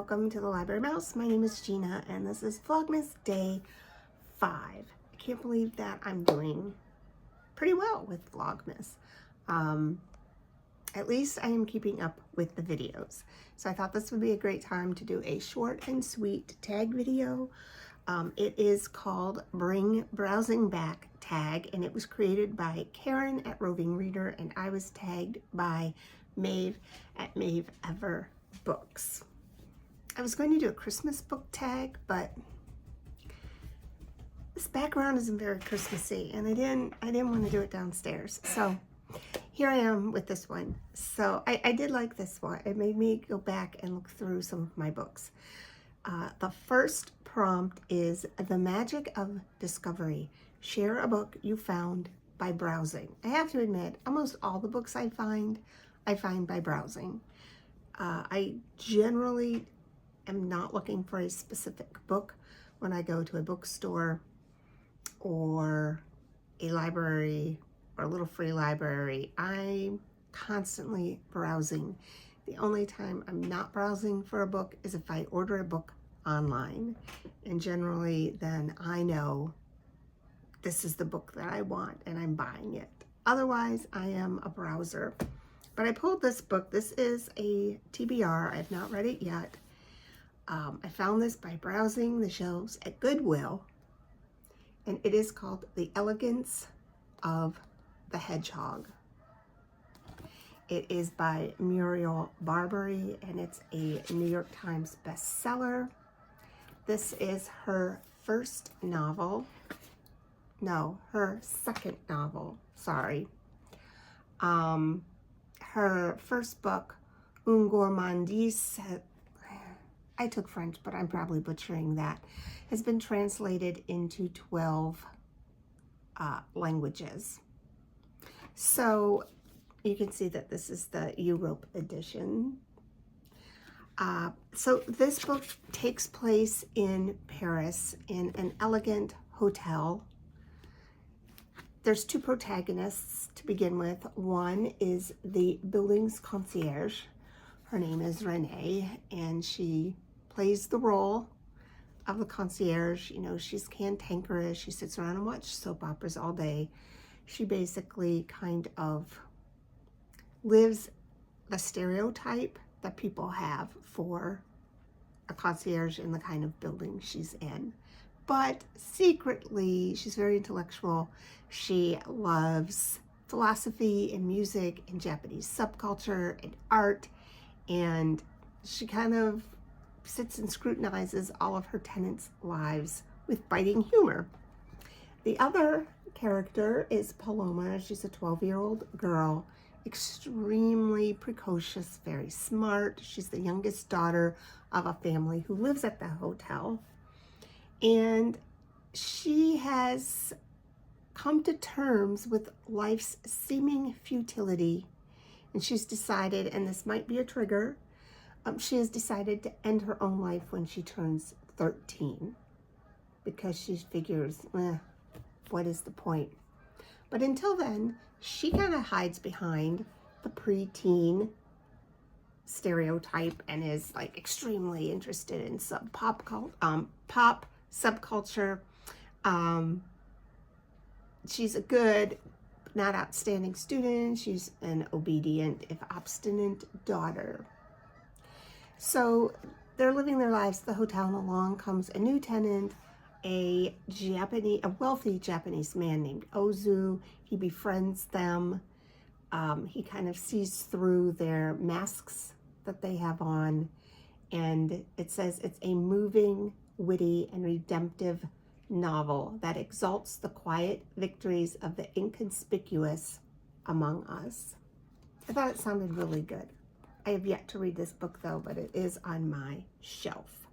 welcome to the Library Mouse. My name is Gina and this is Vlogmas Day 5. I can't believe that I'm doing pretty well with Vlogmas. At least I am keeping up with the videos. So I thought this would be a great time to do a short and sweet tag video. It is called Bring Browsing Back Tag, and it was created by Karen at Roving Reader, and I was tagged by Maeve at MarieAndrea. I was going to do a Christmas book tag, but this background isn't very Christmassy, and I didn't want to do it downstairs. So here I am with this one. So I did like this one. It made me go back and look through some of my books. The first prompt is The Magic of Discovery. Share a book you found by browsing. I have to admit, almost all the books I find by browsing. I generally am not looking for a specific book when I go to a bookstore or a library or a little free library. I'm constantly browsing. The only time I'm not browsing for a book is if I order a book online, and generally then I know this is the book that I want and I'm buying it. Otherwise, I am a browser. But I pulled this book. This is a TBR. I have not read it yet. I found this by browsing the shelves at Goodwill, and it is called The Elegance of the Hedgehog. It is by Muriel Barbery, and it's a New York Times bestseller. This is her first novel. No, her second novel, sorry. Her first book, Un Gourmandise, I took French, but I'm probably butchering that, has been translated into 12 languages. So you can see that this is the Europe edition. So this book takes place in Paris in an elegant hotel. There's two protagonists to begin with. One is the building's concierge. Her name is Reney, and she plays the role of the concierge. You know, she's cantankerous. She sits around and watches soap operas all day. She basically kind of lives the stereotype that people have for a concierge in the kind of building she's in. But secretly, she's very intellectual. She loves philosophy and music and Japanese subculture and art, and she kind of sits and scrutinizes all of her tenants' lives with biting humor. The other character is Paloma. She's a 12-year-old girl, extremely precocious, very smart. She's the youngest daughter of a family who lives at the hotel. And she has come to terms with life's seeming futility. And she's decided, and this might be a trigger, she has decided to end her own life when she turns 13. Because she figures, what is the point? But until then, she kind of hides behind the preteen stereotype and is like extremely interested in pop subculture. She's a good, not outstanding student. She's an obedient, if obstinate, daughter. So they're living their lives at the hotel, and along comes a new tenant, a wealthy Japanese man named Ozu. He befriends them. He kind of sees through their masks that they have on, and it says it's a moving, witty, and redemptive novel that exalts the quiet victories of the inconspicuous among us. I thought it sounded really good. I have yet to read this book though, but it is on my shelf.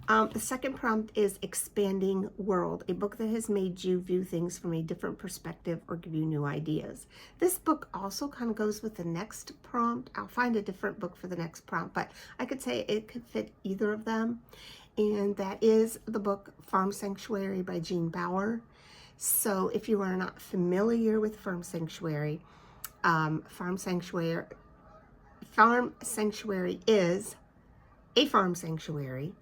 The second prompt is Expanding World, a book that has made you view things from a different perspective or give you new ideas. This book also kind of goes with the next prompt. I'll find a different book for the next prompt, but I could say it could fit either of them. And that is the book Farm Sanctuary by Bauer. So if you are not familiar with Farm Sanctuary, Farm Sanctuary is a farm sanctuary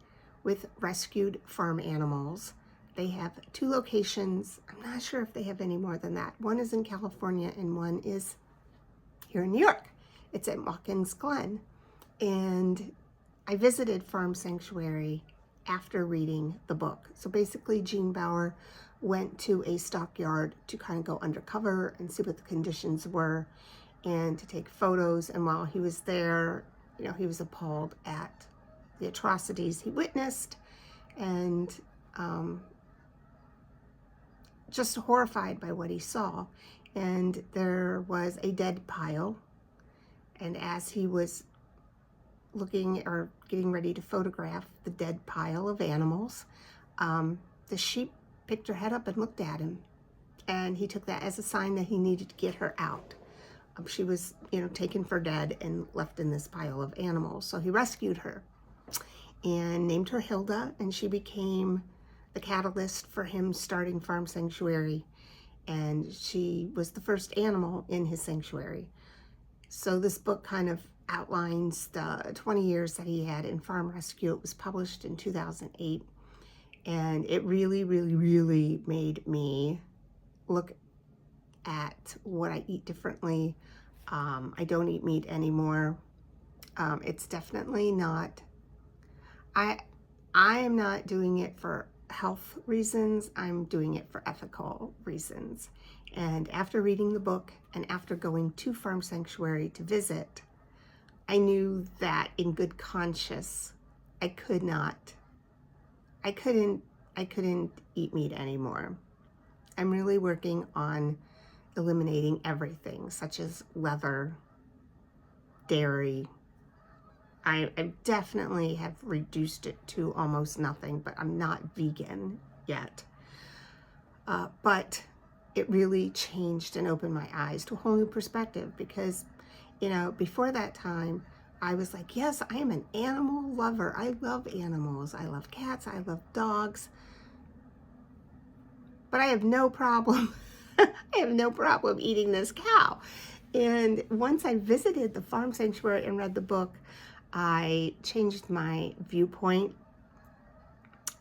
with rescued farm animals. They have 2 locations. I'm not sure if they have any more than that. One is in California and one is here in New York. It's at Watkins Glen. And I visited Farm Sanctuary after reading the book. So basically, Jean Bauer went to a stockyard to kind of go undercover and see what the conditions were and to take photos. And while he was there, you know, he was appalled at the atrocities he witnessed and just horrified by what he saw. And there was a dead pile. And as he was looking or getting ready to photograph the dead pile of animals, the sheep picked her head up and looked at him. And he took that as a sign that he needed to get her out. She was, you know, taken for dead and left in this pile of animals. So he rescued her and named her Hilda, and she became the catalyst for him starting Farm Sanctuary. And she was the first animal in his sanctuary. So this book kind of outlines the 20 years that he had in farm rescue. It was published in 2008. And it really, really, really made me look at what I eat differently. I don't eat meat anymore. It's definitely not, I am not doing it for health reasons. I'm doing it for ethical reasons. And after reading the book and after going to Farm Sanctuary to visit, I knew that in good conscience, I couldn't eat meat anymore. I'm really working on eliminating everything, such as leather, dairy. I definitely have reduced it to almost nothing, but I'm not vegan yet. But it really changed and opened my eyes to a whole new perspective because, you know, before that time, I was like, yes, I am an animal lover. I love animals. I love cats. I love dogs. But I have no problem. I have no problem eating this cow. And once I visited the Farm Sanctuary and read the book, I changed my viewpoint.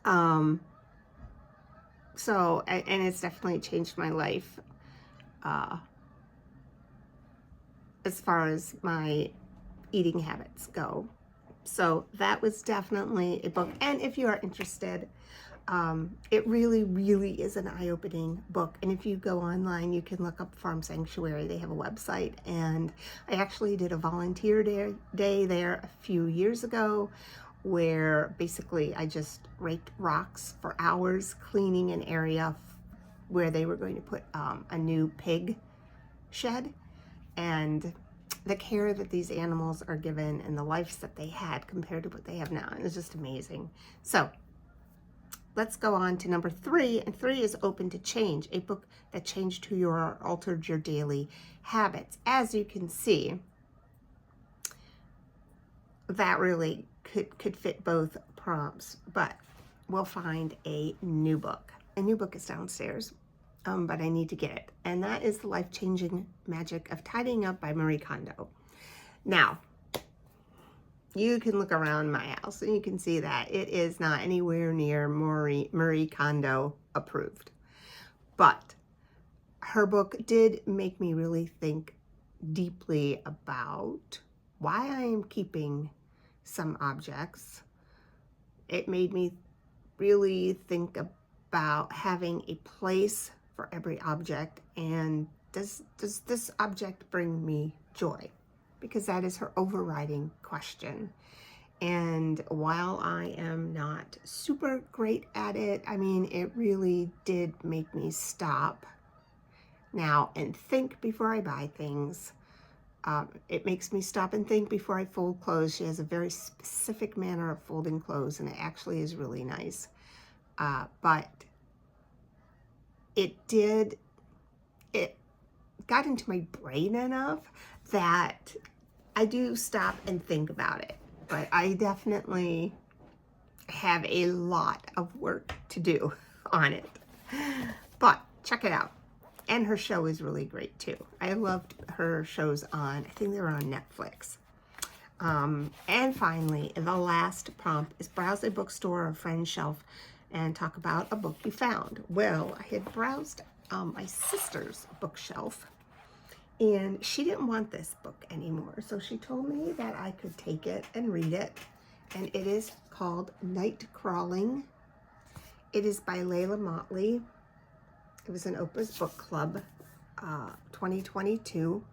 And it's definitely changed my life as far as my eating habits go. So that was definitely a book. And if you are interested, it really, really is an eye-opening book. And if you go online, you can look up Farm Sanctuary. They have a website. And I actually did a volunteer day there a few years ago where basically I just raked rocks for hours, cleaning an area where they were going to put a new pig shed. And the care that these animals are given and the lives that they had compared to what they have now. And it's just amazing. So let's go on to number 3, and 3 is Open to Change, a book that changed who you are, altered your daily habits. As you can see, that really could fit both prompts, but we'll find a new book. A new book is downstairs, but I need to get it, and that is The Life-Changing Magic of Tidying Up by Marie Kondo. Now, you can look around my house and you can see that it is not anywhere near Marie Kondo approved. But her book did make me really think deeply about why I am keeping some objects. It made me really think about having a place for every object, and does this object bring me joy? Because that is her overriding question. And while I am not super great at it, I mean, it really did make me stop now and think before I buy things. It makes me stop and think before I fold clothes. She has a very specific manner of folding clothes, and it actually is really nice. But it got into my brain enough that I do stop and think about it. But I definitely have a lot of work to do on it. But check it out. And her show is really great too. I loved her shows on, I think they were on Netflix. And finally, the last prompt is browse a bookstore or friend's shelf and talk about a book you found. Well, I had browsed my sister's bookshelf, and she didn't want this book anymore. So she told me that I could take it and read it. And it is called Night Crawling. It is by Layla Motley. It was an Opus Book Club 2022.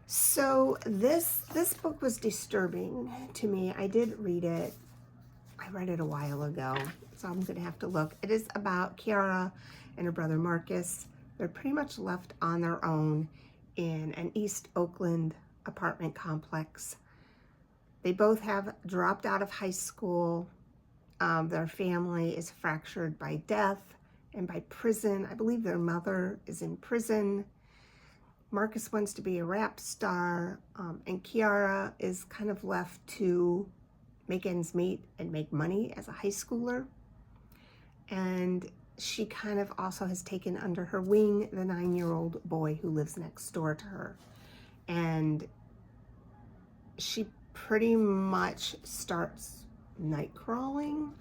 So this book was disturbing to me. I did read it. I read it a while ago, so I'm going to have to look. It is about Kiara and her brother Marcus. They're pretty much left on their own in an East Oakland apartment complex. They both have dropped out of high school. Their family is fractured by death and by prison. I believe their mother is in prison. Marcus wants to be a rap star, and Kiara is kind of left to make ends meet and make money as a high schooler. And she kind of also has taken under her wing the 9-year-old boy who lives next door to her. And she pretty much starts night crawling,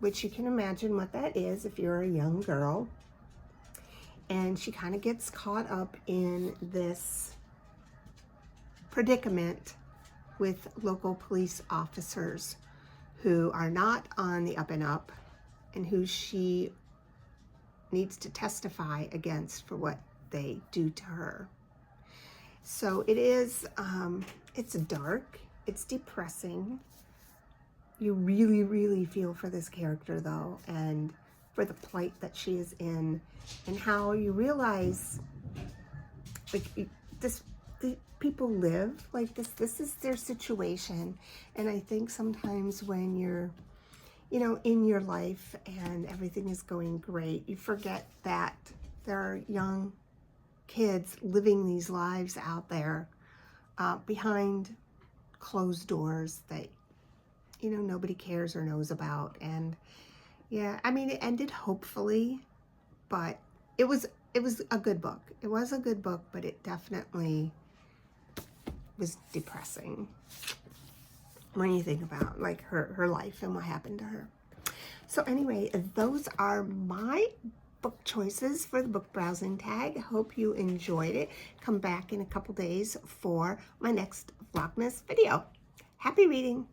which you can imagine what that is if you're a young girl. And she kind of gets caught up in this predicament with local police officers who are not on the up and up, and who she needs to testify against for what they do to her. So it is, it's dark, it's depressing. You really, really feel for this character though, and for the plight that she is in, and how you realize, like, the people live like this. This is their situation. And I think sometimes when you're, you know, in your life and everything is going great, you forget that there are young kids living these lives out there behind closed doors that, you know, nobody cares or knows about. And yeah, I mean, it ended hopefully, but it was a good book. It was a good book, but it definitely was depressing when you think about like her life and what happened to her. So anyway, those are my book choices for the book browsing tag. Hope you enjoyed it. Come back in a couple days for my next Vlogmas video. Happy reading.